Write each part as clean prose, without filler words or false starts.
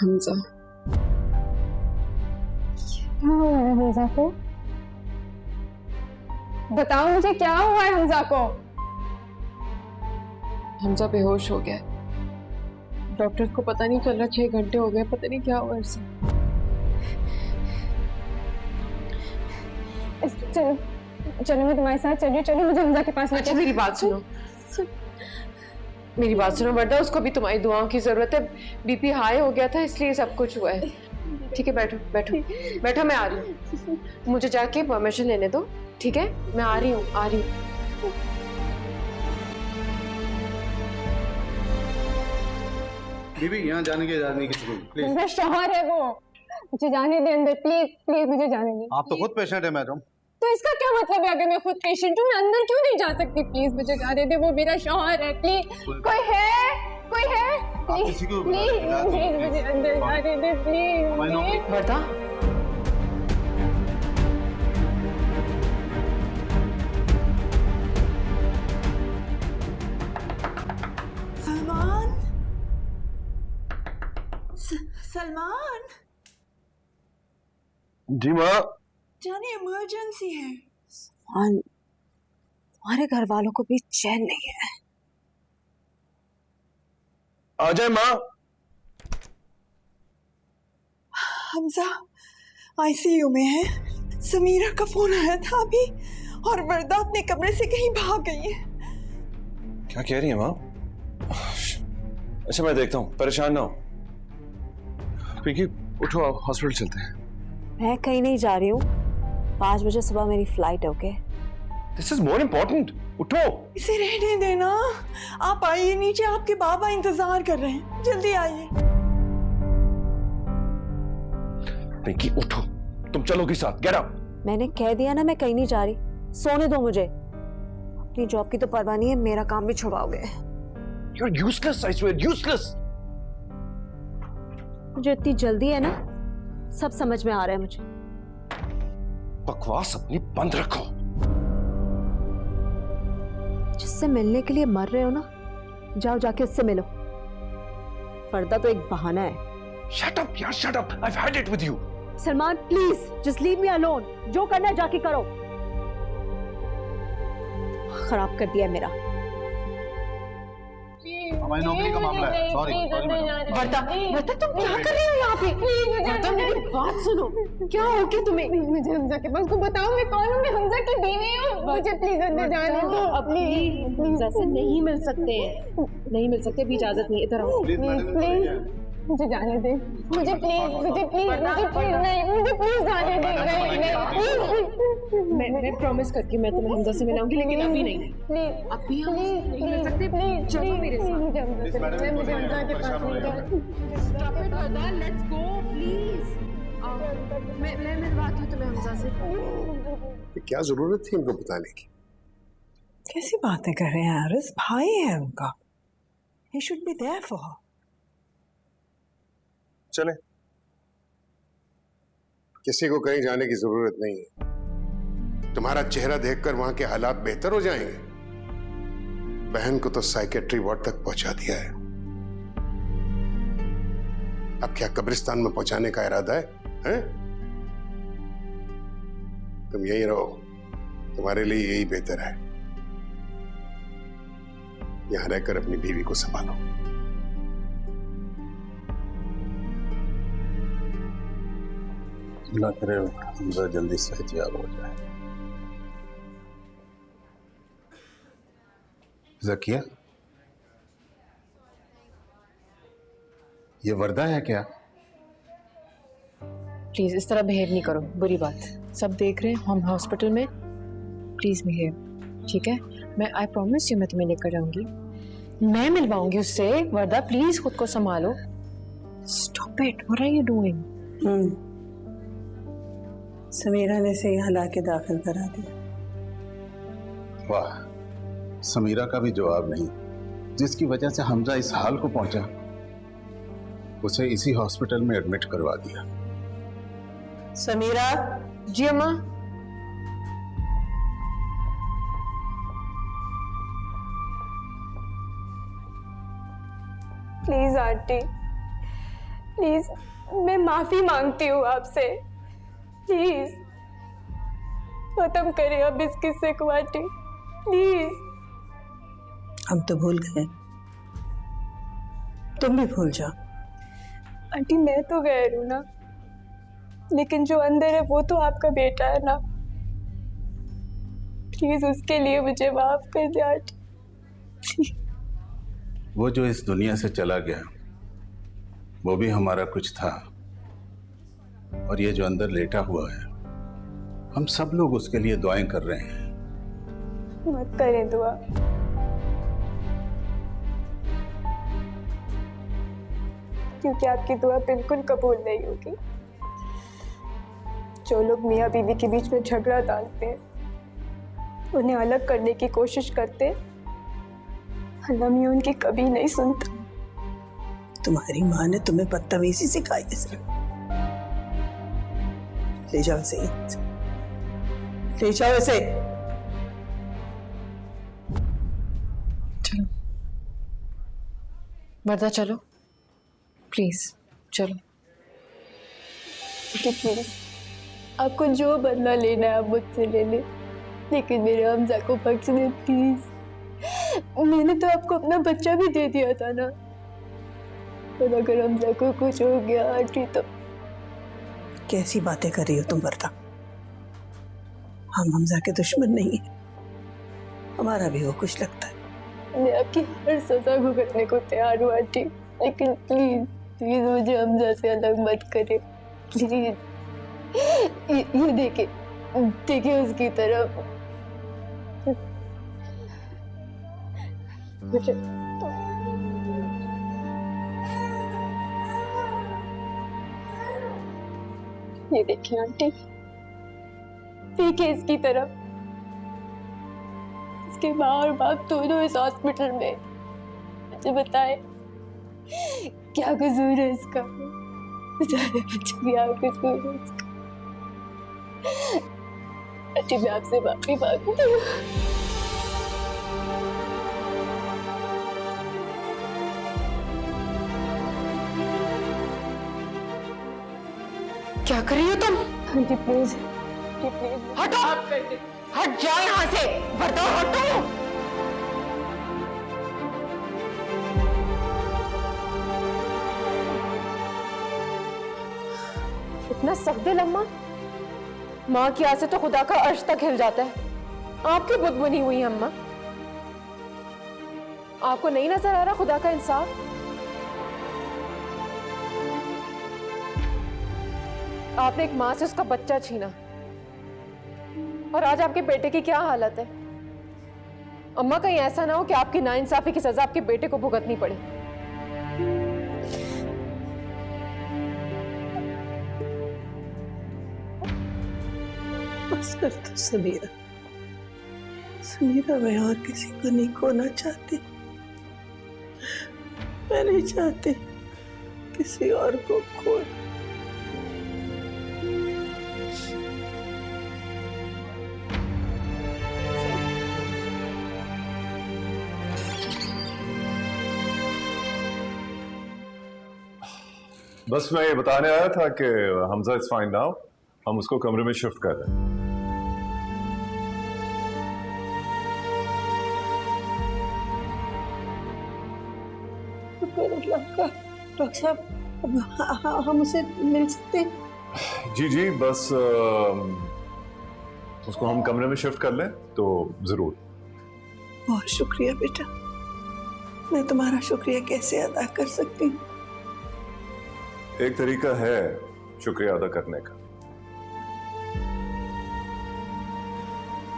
हमजा। क्या हुआ है हमजा को? बताओ मुझे क्या हुआ है हमजा को? हमजा बेहोश हो गया। डॉक्टर को पता नहीं चल रहा, 6 घंटे हो गए, पता नहीं क्या हुआ इसे। चलो चलो मैं तुम्हारे साथ चल रही हूँ, चलो मुझे हमजा के पास। अच्छा मेरी बात सुनो, मेरी बात सुनो वर्दा, उसको भी तुम्हारी दुआओं की जरूरत है। बीपी हाई हो गया था इसलिए सब कुछ हुआ है। ठीक है बैठो बैठो बैठो, मैं आ रही हूँ। मुझे जाके परमिशन लेने दो, ठीक है? मैं आ रही हूँ आ रही हूँ। बीबी यहाँ जाने की इजाजत नहीं किसी को, प्लीज। मेरा शौहर है वो, मुझे जाने दे अंदर, प्लीज प्लीज मुझे जाने दे। आप तो खुद पेशेंट है मैडम। तो इसका क्या मतलब है? अगर मैं खुद पेशेंट हूँ मैं अंदर क्यों नहीं जा सकती? प्लीज मुझे जाने दे, वो मेरा शौहर है। प्लीज कोई है, कोई है? प्लीज प्लीज प्लीज मुझे अंदर जाने दे, प्लीज। वर्दा सलमान, सलमान जी माँ। जाने इमरजेंसी है। हमारे घर वालों को भी चैन नहीं है। आ जाए माँ। हमजा आईसीयू में है। समीरा का फोन आया था अभी और वर्दा अपने कमरे से कहीं भाग गई है। क्या कह रही है माँ? अच्छा मैं देखता हूँ, परेशान ना हो। पिंकी उठो, आप हॉस्पिटल चलते हैं। मैं कहीं नहीं जा रही हूँ, 5 बजे सुबह मेरी फ्लाइट है। Okay this is more important. उठो। इसे रहने देना। आप आइए नीचे, आपके बाबा इंतजार कर रहे हैं, जल्दी आइए। पिंकी उठो, तुम चलोगी साथ। Get up. मैंने कह दिया ना मैं कहीं नहीं जा रही, सोने दो मुझे। अपनी जॉब की तो परवाह नहीं है, मेरा काम भी छुड़ाओगे। You are useless, I swear, useless. मुझे इतनी जल्दी है ना, सब समझ में आ रहा है मुझे। बकवास अपनी बंद रखो। जिससे मिलने के लिए मर रहे हो ना, जाओ जाके उससे मिलो। पर्दा तो एक बहाना है। शट अप यार, shut up. I have had it with you. Salman please just leave me alone. जो करना है जाके करो। खराब कर दिया है मेरा। हमारी नौकरी का मामला है। Sorry madam. वर्दा वर्दा तुम क्या कर रही हो यहाँ पे? वर्दा मेरी बात सुनो, क्या हो गया तुम्हें? मुझे हमजा के पास को बताओ, मैं कौन हूँ? मैं हमजा की बीवी हूँ, मुझे प्लीज अंदर जाने दो। अपनी हमजा से नहीं मिल सकते हैं, नहीं मिल सकते, भी इजाजत नहीं। इधर आओ प्लीज प्लीज मुझे जाने दे, मुझे प्लीज मुझे प्लीज मुझे प्लीज नहीं, मुझे प्लीज जाने दे। नहीं नहीं मैं प्रॉमिस करके मैं तुम्हें हमजा से मिलाऊंगी, लेकिन अभी नहीं। प्लीज अभी हम प्लीज नहीं मिल सकते। प्लीज चलो मेरे साथ। मुझे हमजा के पास नहीं जाना। Stop it, Warda, let's go, please. मैं मिलवाती हूँ तुम्हें हमजा से। क्या जरूरत थी इनको बताने की? कैसी बातें कर रहे हैं आरिस? भाई है उनका, he should be there for her. चले, किसी को कहीं जाने की जरूरत नहीं है। तुम्हारा चेहरा देखकर वहां के हालात बेहतर हो जाएंगे। बहन को तो साइकेट्री वार्ड तक पहुंचा दिया है, अब क्या कब्रिस्तान में पहुंचाने का इरादा है? तुम यहीं रहो, तुम्हारे लिए यही बेहतर है। यहां रहकर अपनी बीवी को संभालो। अल्लाह करे हमजा जल्दी सेहतयाब हो जाए। ज़किया, ये वर्दा है क्या? प्लीज इस तरह बिहेव नहीं करो, बुरी बात। सब देख रहे हैं, हम हॉस्पिटल में। प्लीज बिहेव, ठीक है? मैं आई प्रॉमिस यू, मैं तुम्हें लेकर जाऊंगी, मैं मिलवाऊंगी उससे। वर्दा प्लीज खुद को संभालो। Stop it, what are you doing? Sameera ने से यहाँ लाके दाखिल करा दिया। वाह, समीरा का भी जवाब नहीं। जिसकी वजह से हमजा इस हाल को पहुंचा, उसे इसी हॉस्पिटल में एडमिट करवा दिया। समीरा, जी अम्मा। प्लीज आंटी, प्लीज मैं माफी मांगती हूँ आपसे, प्लीज खत्म करें अब इस किस्से को आंटी, प्लीज। हम तो भूल गए, तुम भी भूल जाओ। आंटी मैं तो गैर हूँ ना, लेकिन जो अंदर है वो तो आपका बेटा है ना, प्लीज उसके लिए मुझे माफ कर दे आंटी। वो जो इस दुनिया से चला गया वो भी हमारा कुछ था, और ये जो अंदर लेटा हुआ है हम सब लोग उसके लिए दुआएं कर रहे हैं। मत करें दुआ, क्योंकि आपकी दुआ बिल्कुल कबूल नहीं होगी। जो लोग मियाँ बीवी के बीच में झगड़ा डालते हैं, उन्हें अलग करने की कोशिश करते हैं, अल्लाह मियाँ उनकी कभी नहीं सुनता। तुम्हारी माँ ने तुम्हें बदतमीजी सिखाई है सिर्फ। ले जाओ इसे, ले जाओ इसे। चलो वर्दा, चलो प्लीज चलो। प्लीज आपको जो बदला लेना है आप मुझसे ले ले, लेकिन मेरे हमजा को बख्श दे प्लीज। मैंने तो आपको अपना बच्चा भी दे दिया था ना, और अगर हमजा को कुछ हो गया आंटी तो। कैसी बातें कर रही हो तुम वर्दा? हम हमजा के दुश्मन नहीं है, हमारा भी वो कुछ लगता है। मैं आपकी हर सजा भुगतने को तैयार हूँ आंटी, लेकिन प्लीज प्लीज मुझे हमजा से अलग मत करे प्लीज। ये देखिए उसकी तरफ। मुझे ये देखिए आंटी, देखिए इसकी तरफ। इसके माँ और बाप दोनों इस हॉस्पिटल में। मुझे बताए क्या कसूर है इसका? बेचारे बच्चे क्या कसूर है इसका? आंटी मैं आपसे माफी मांगती हूँ। क्या कर रही हो तुम? आंटी प्लीज, हटो, हट जाओ यहाँ से वर्दा, हटो। इतना सख्त दिल अम्मा, माँ की आस से तो खुदा का अर्श तक हिल जाता है। आपकी बुद्ध बनी हुई है अम्मा, आपको नहीं नजर आ रहा खुदा का इंसाफ? आपने एक माँ से उसका बच्चा छीना, और आज आपके बेटे की क्या हालत है? अम्मा कहीं ऐसा ना हो कि आपकी नाइंसाफी की सजा आपके बेटे को भुगतनी पड़े। बस कर दो समीरा, समीरा मैं और किसी को नहीं खोना चाहती। मैं नहीं चाहती किसी और को खो। बस मैं ये बताने आया था कि हमजा इज फाइन नाउ, हम उसको कमरे में शिफ्ट कर रहे हैं। डॉक्टर साहब हम उसे मिल सकते हैं? जी बस उसको हम कमरे में शिफ्ट कर लें तो जरूर। बहुत शुक्रिया बेटा, मैं तुम्हारा शुक्रिया कैसे अदा कर सकती हूँ? एक तरीका है शुक्रिया अदा करने का।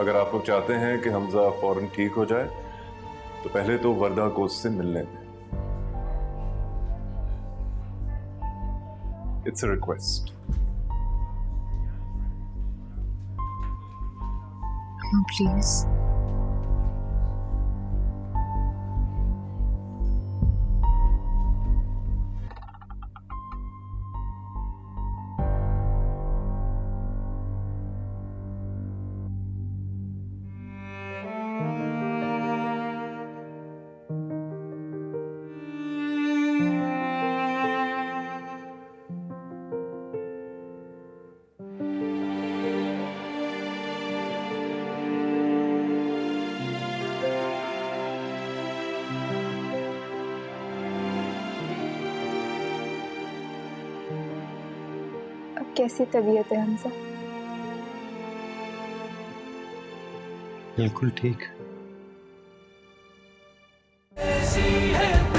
अगर आप लोग चाहते हैं कि हमजा फौरन ठीक हो जाए तो पहले तो वर्दा को उससे मिलने दें। It's a request. प्लीज कैसी तबीयत है हमजा? बिल्कुल ठीक। ऐसी है